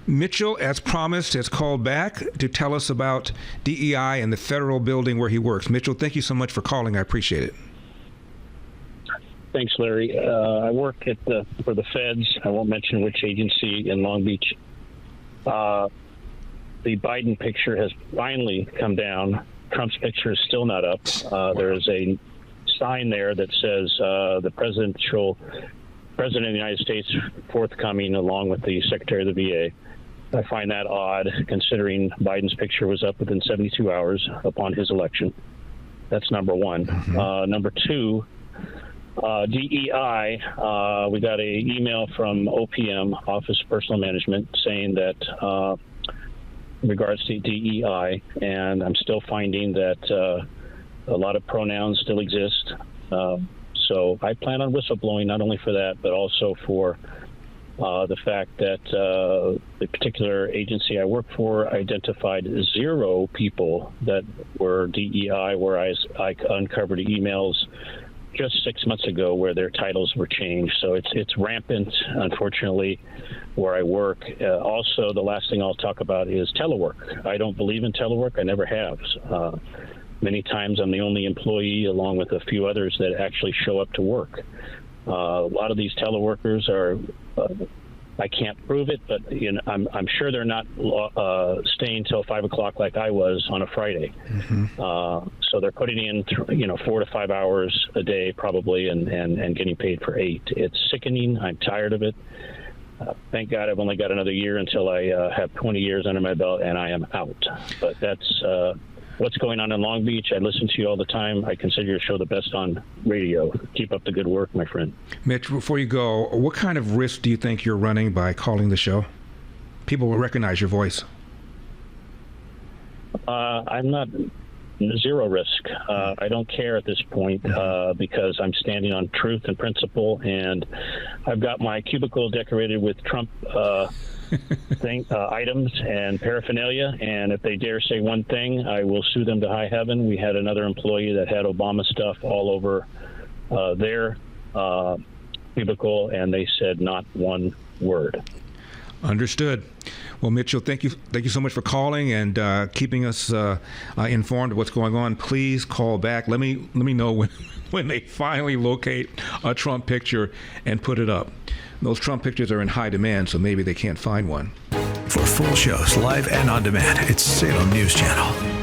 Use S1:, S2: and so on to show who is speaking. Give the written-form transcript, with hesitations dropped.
S1: Mitchell, as promised, has called back to tell us about DEI and the federal building where he works. Mitchell, thank you so much for calling. I appreciate it.
S2: Thanks, Larry. I work for the feds. I won't mention which agency in Long Beach. The Biden picture has finally come down. Trump's picture is still not up. There is a sign there that says the President of the United States forthcoming, along with the Secretary of the VA. I find that odd, considering Biden's picture was up within 72 hours upon his election. That's number one.
S1: Mm-hmm.
S2: Number two, DEI, we got an email from OPM, Office of Personal Management, saying that in regards to DEI, and I'm still finding that a lot of pronouns still exist. So I plan on whistleblowing not only for that, but also for the fact that the particular agency I work for identified 0 people that were DEI, where I uncovered emails just 6 months ago where their titles were changed. So it's rampant, unfortunately, where I work. Also, the last thing I'll talk about is telework. I don't believe in telework. I never have. Many times I'm the only employee, along with a few others, that actually show up to work. A lot of these teleworkers are, I can't prove it, but I'm sure they're not staying till 5 o'clock like I was on a Friday. Mm-hmm. So they're putting in 4 to 5 hours a day probably, and getting paid for 8. It's sickening. I'm tired of it. Thank God I've only got another year until I have 20 years under my belt and I am out. But that's what's going on in Long Beach. I listen to you all the time. I consider your show the best on radio. Keep up the good work, my friend.
S1: Mitch, before you go, what kind of risk do you think you're running by calling the show? People will recognize your voice.
S2: I'm not zero risk. I don't care at this point because I'm standing on truth and principle, and I've got my cubicle decorated with Trump items and paraphernalia, and if they dare say one thing, I will sue them to high heaven. We had another employee that had Obama stuff all over their cubicle, and they said not one word. Understood.
S1: Well, Mitchell, thank you so much for calling and keeping us informed of what's going on. Please call back. Let me know when they finally locate a Trump picture and put it up. Those Trump pictures are in high demand, so maybe they can't find one.
S3: For full shows, live and on demand, it's Salem News Channel.